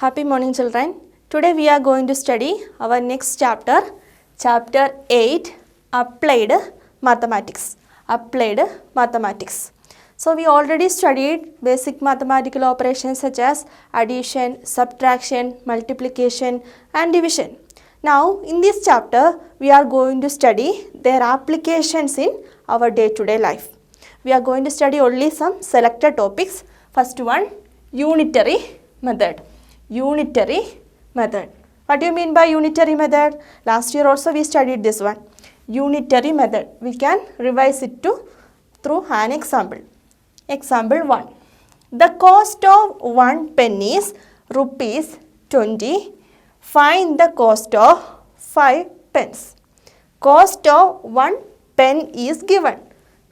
Happy morning, children. Today we are going to study our next chapter, chapter 8, Applied Mathematics. Applied Mathematics. So we already studied basic mathematical operations such as addition, subtraction, multiplication and division. Now in this chapter we are going to study their applications in our day-to-day life. We are going to study only some selected topics. First one, unitary method. Unitary method. What do you mean by unitary method? Last year also we studied this one. Unitary method. We can revise it through an example. Example 1. The cost of 1 penny is rupees 20. Find the cost of 5 pence. Cost of 1 pen is given,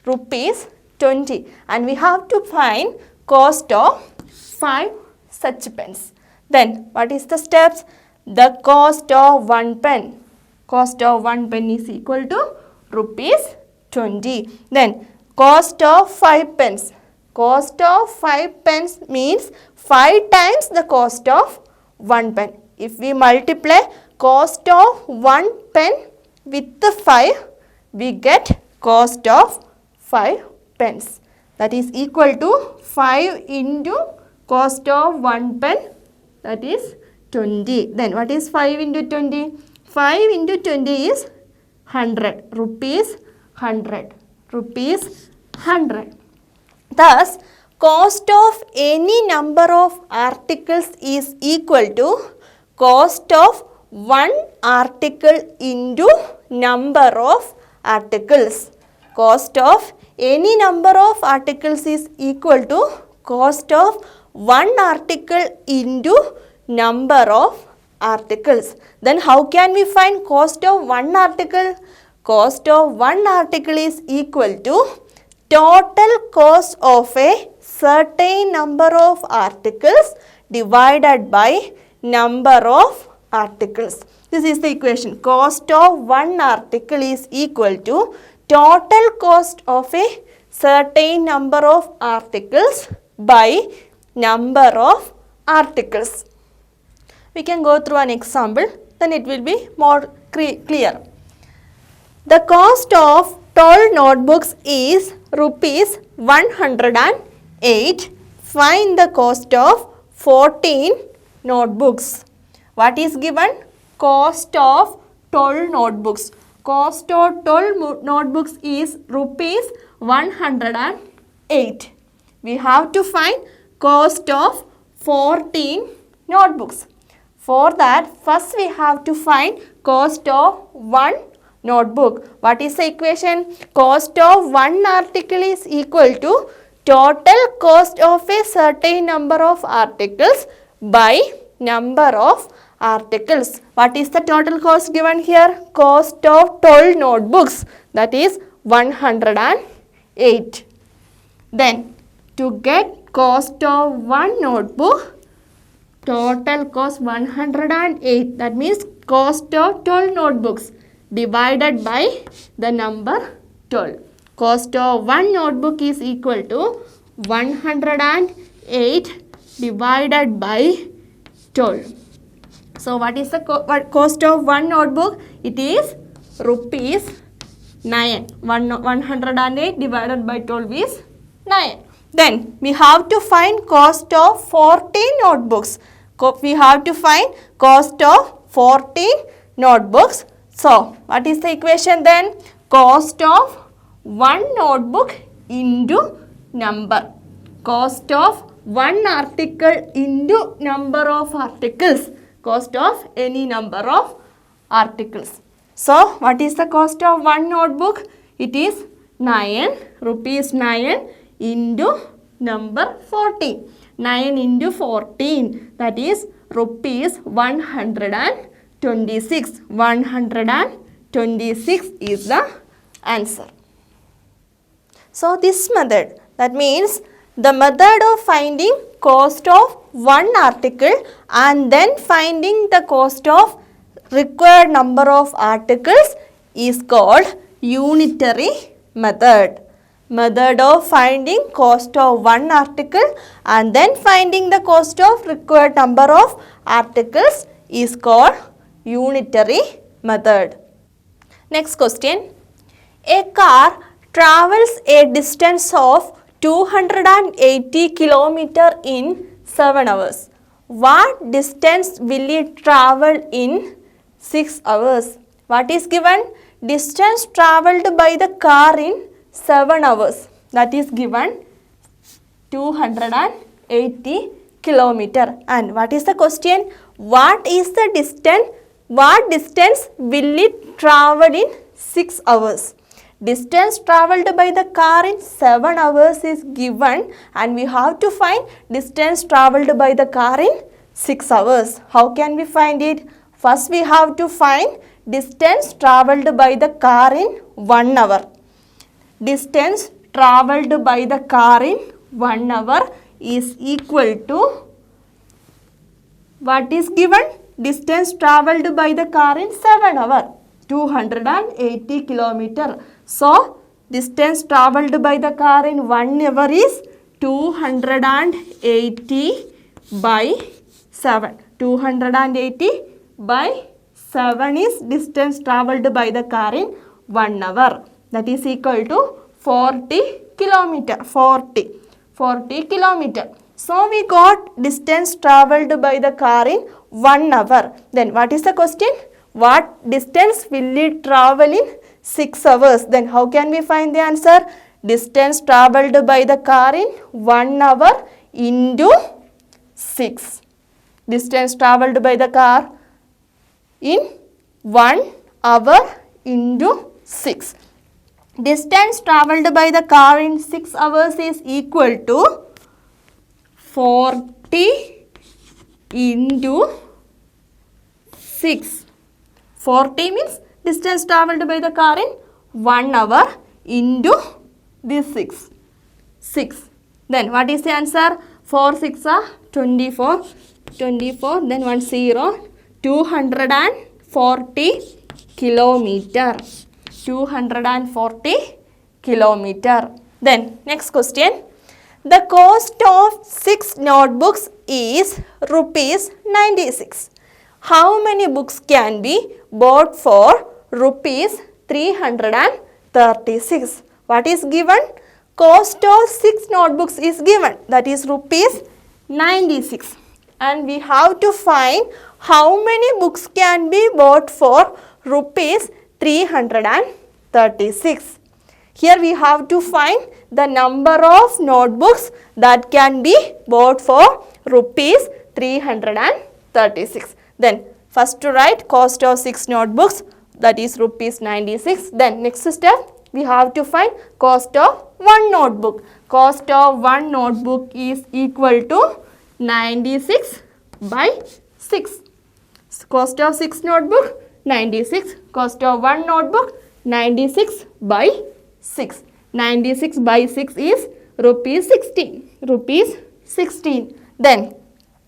rupees 20, and we have to find cost of 5 such pence. Then what is the steps? The cost of 1 pen. Cost of 1 pen is equal to rupees 20. Then cost of 5 pence. Cost of 5 pence means 5 times the cost of 1 pen. If we multiply cost of 1 pen with the 5, we get cost of 5 pence. That is equal to 5 into cost of 1 pen, that is 20. Then what is 5 into 20? 5 into 20 is 100. Rupees 100. Rupees 100. Thus, cost of any number of articles is equal to cost of one article into number of articles. Cost of any number of articles is equal to cost of one article into number of articles. Then how can we find cost of one article? Cost of one article is equal to total cost of a certain number of articles divided by number of articles. This is the equation. Cost of one article is equal to total cost of a certain number of articles by number of articles. We can go through an example, then it will be more clear. The cost of 12 notebooks is rupees 108. Find the cost of 14 notebooks. What is given? Cost of 12 notebooks. Cost of 12 notebooks is rupees 108. We have to find cost of 14 notebooks. For that, first we have to find cost of one notebook. What is the equation? Cost of one article is equal to total cost of a certain number of articles by number of articles. What is the total cost given here? Cost of 12 notebooks, that is 108. Then to get cost of one notebook, total cost 108, that means cost of 12 notebooks divided by the number 12. Cost of one notebook is equal to 108 divided by 12. So what is the cost of one notebook? It is rupees 9. 108 divided by 12 is 9. Then we have to find cost of 14 notebooks. We have to find cost of 14 notebooks. So what is the equation then? Cost of one notebook into number. Cost of one article into number of articles. Cost of any number of articles. So what is the cost of one notebook? It is 9, rupees 9 into number 14. 9 into 14, that is rupees 126. 126 is the answer. So this method, that means the method of finding cost of one article and then finding the cost of required number of articles is called unitary method. method of finding cost of one article and then finding the cost of required number of articles is called unitary method. Next question. A car travels a distance of 280 km in 7 hours. What distance will it travel in 6 hours? What is given? Distance travelled by the car in 7 hours. That is given 280 km. And what is the question? What is the distance? What distance will it travel in 6 hours? Distance travelled by the car in 7 hours is given and we have to find distance travelled by the car in 6 hours. How can we find it? First we have to find distance travelled by the car in 1 hour. Distance travelled by the car in 1 hour is equal to, what is given? Distance travelled by the car in 7 hours, 280 km. So, distance travelled by the car in 1 hour is 280 by 7. 280 by 7 is distance travelled by the car in 1 hour. That is equal to 40 km. 40 km. So, we got distance travelled by the car in 1 hour. Then, what is the question? What distance will it travel in 6 hours? Then, how can we find the answer? Distance travelled by the car in 1 hour into 6. Distance travelled by the car in 1 hour into 6. Distance travelled by the car in 6 hours is equal to 40 into 6. 40 means distance travelled by the car in 1 hour into this 6. 6. Then what is the answer? 4 6 are 24. 24. Then 1 0. 240 kilometer. 240 kilometer. Then next question. The cost of 6 notebooks is rupees 96. How many books can be bought for rupees 336? What is given? Cost of 6 notebooks is given, that is rupees 96. And we have to find how many books can be bought for rupees 336. Here we have to find the number of notebooks that can be bought for rupees 336. Then first to write cost of 6 notebooks, that is rupees 96. Then next step we have to find cost of 1 notebook. Cost of 1 notebook is equal to 96 by 6. Cost of 6 notebook 96. Cost of 1 notebook 96 by 6. 96 by 6 is rupees 16. Rupees 16. Then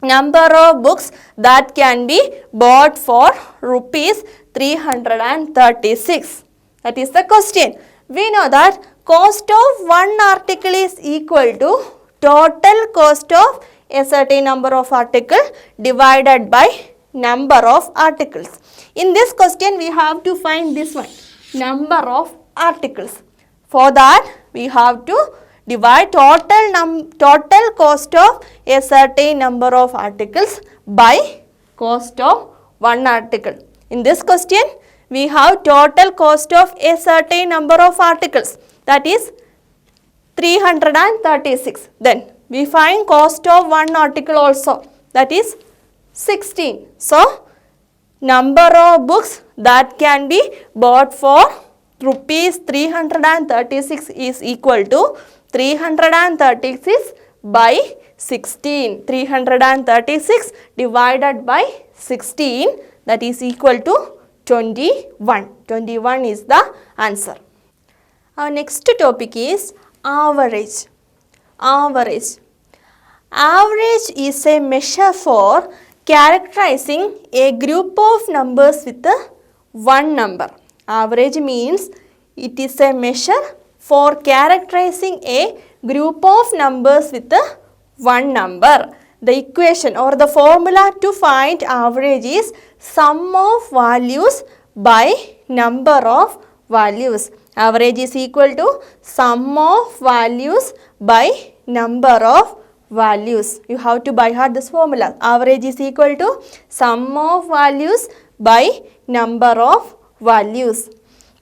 number of books that can be bought for rupees 336. That is the question. We know that cost of one article is equal to total cost of a certain number of articles divided by number of articles. In this question we have to find this one, number of articles. For that we have to divide total cost of a certain number of articles by cost of one article. In this question we have total cost of a certain number of articles, that is 336. Then we find cost of one article also, that is 16. So number of books that can be bought for rupees 336 is equal to 336 by 16. 336 divided by 16, that is equal to 21. 21 is the answer. Our next topic is average. Average. Average is a measure for characterizing a group of numbers with one number. Average means it is a measure for characterizing a group of numbers with one number. The equation or the formula to find average is sum of values by number of values. Average is equal to sum of values by number of values. You have to by heart this formula. Average is equal to sum of values by number of values.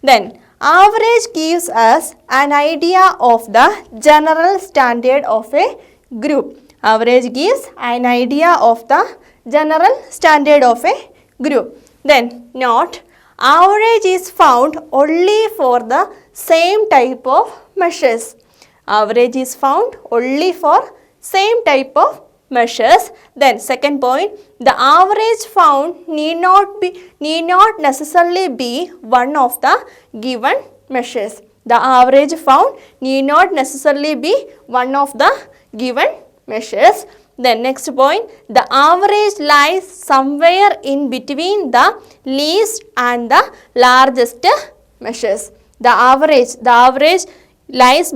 Then average gives us an idea of the general standard of a group. Average gives an idea of the general standard of a group. Then note, average is found only for the same type of measures. Average is found only for same type of measures. Then second point, the average found need not necessarily be one of the given measures. The average found need not necessarily be one of the given measures. Then next point, the average lies somewhere in between the least and the largest measures. The average lies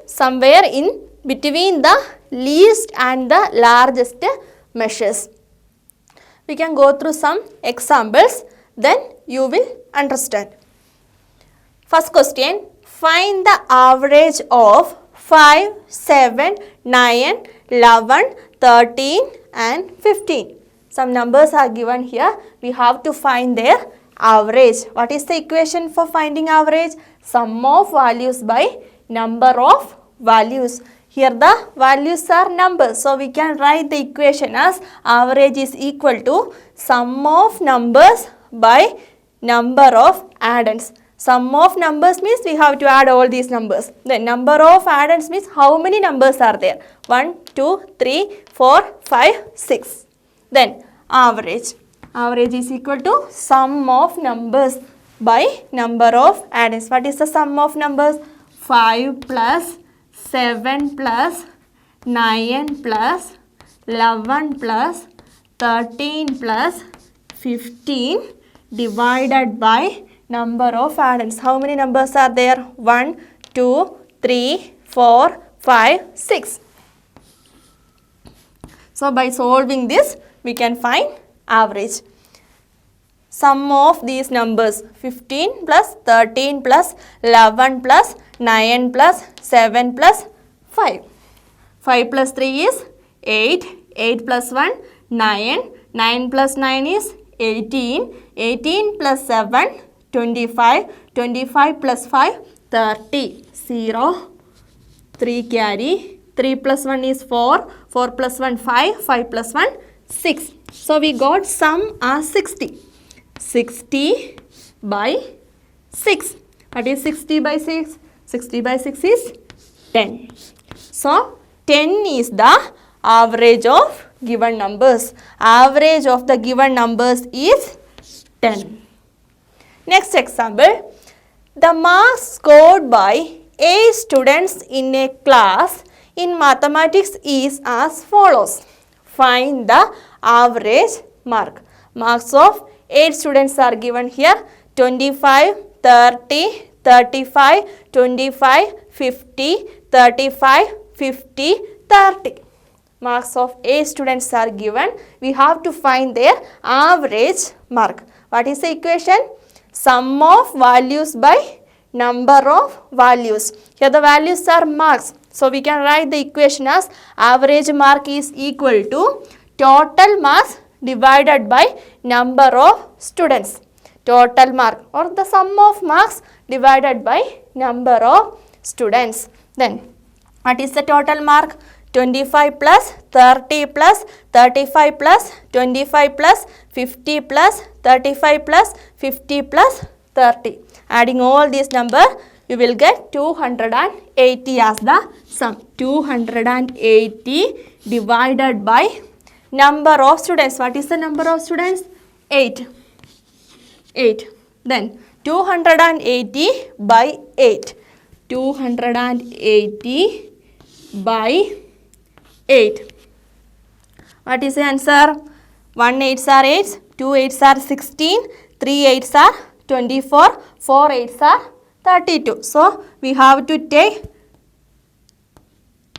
somewhere in between the least and the largest measures. We can go through some examples, then you will understand. First question, find the average of 5, 7, 9, 11, 13 and 15. Some numbers are given here. We have to find their average. What is the equation for finding average? Sum of values by number of values. Here the values are numbers. So we can write the equation as average is equal to sum of numbers by number of addends. Sum of numbers means we have to add all these numbers. Then number of addends means how many numbers are there? 1, 2, 3, 4, 5, 6. Then average. Average is equal to sum of numbers by number of addends. What is the sum of numbers? 5 plus 7 plus 9 plus 11 plus 13 plus 15 divided by number of addends. How many numbers are there? 1, 2, 3, 4, 5, 6. So by solving this, we can find average. Sum of these numbers 15 plus 13 plus 11 plus 9 plus 7 plus 5. 5 plus 3 is 8. 8 plus 1, 9. 9 plus 9 is 18. 18 plus 7, 25. 25 plus 5, 30. 0. 3 carry. 3 plus 1 is 4. 4 plus 1, 5. 5 plus 1, 6. So we got sum as 60. 60 by 6. What is 60 by 6? 60 by 6 is 10. So 10 is the average of given numbers. Average of the given numbers is 10. Next example. The marks scored by A students in a class in mathematics is as follows. Find the average mark. Marks of 8 students are given here. 25, 30, 35, 25, 50, 35, 50, 30. Marks of 8 students are given. We have to find their average mark. What is the equation? Sum of values by number of values. Here the values are marks. So we can write the equation as average mark is equal to total marks divided by number of students. Total mark or the sum of marks divided by number of students. Then what is the total mark? 25 plus 30 plus 35 plus 25 plus 50 plus 35 plus 50 plus 30. Adding all these numbers, you will get 280 as the sum. 280 divided by number of students. What is the number of students? 8. 8. Then 280 by 8. 280 by 8. What is the answer? 1 8s are 8s, 2 8s are 16, 3 8s are 24, 4 8s are 32. So we have to take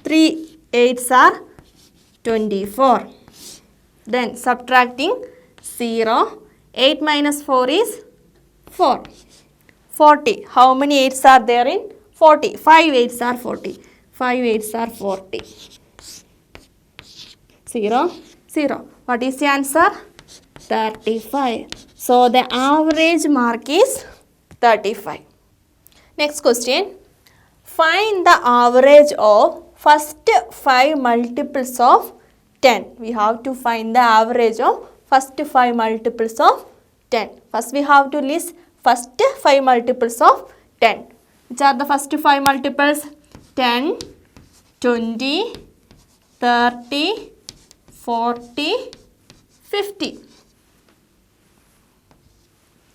3 8s are 24. Then subtracting 0. 8 minus 4 is 4. 40. How many 8s are there in 40? 5 8s are 40. 5 8s are 40. 0 0. What is the answer? 35. So the average mark is 35. Next question. Find the average of first 5 multiples of 10. We have to find the average of first 5 multiples of 10. First we have to list first 5 multiples of 10. Which are the first 5 multiples? 10, 20, 30, 40, 50.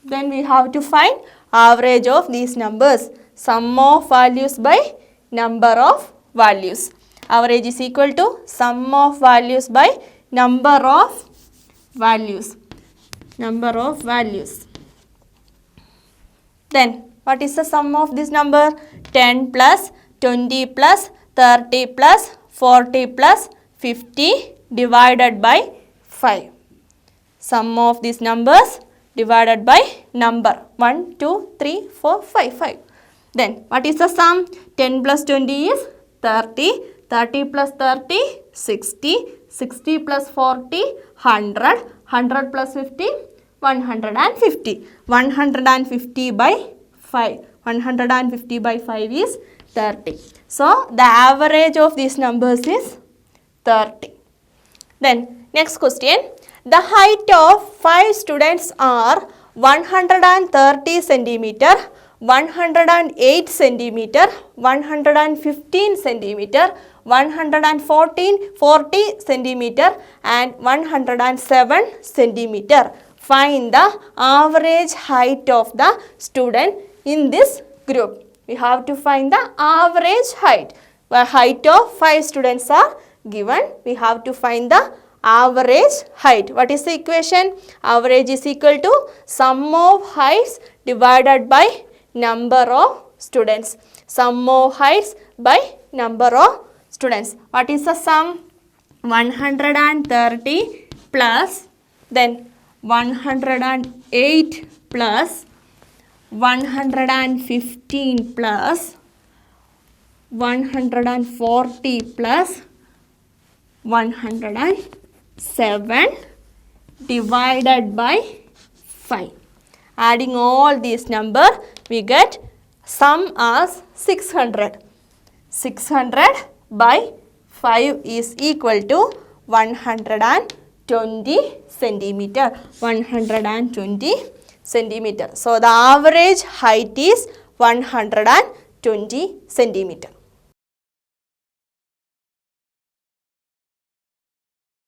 Then we have to find average of these numbers. Sum of values by number of values. Average is equal to sum of values by number of values. Number of values. Then what is the sum of this number? 10 plus 20 plus 30 plus 40 plus 50 divided by 5. Sum of these numbers divided by number 1, 2, 3, 4, 5, 5. Then what is the sum? 10 plus 20 is 30, 30 plus 30, 60, 60 plus 40, 100, 100 plus 50, 150. 150 by 5. 150 by 5 is 30. So the average of these numbers is 30. Then next question. The height of 5 students are 130 centimeter, 108 centimeter, 115 centimeter, 40 centimeter and 107 centimeter. Find the average height of the student in this group. We have to find the average height. The height of 5 students are given. We have to find the average height. What is the equation? Average is equal to sum of heights divided by number of students. Sum of heights by number of students. What is the sum? 130 plus then 108 plus 115 plus 140 plus 107 divided by 5. Adding all these numbers, we get sum as 600. 600 by 5 is equal to 120 centimeter. 120 centimeter. So the average height is 120 centimeter.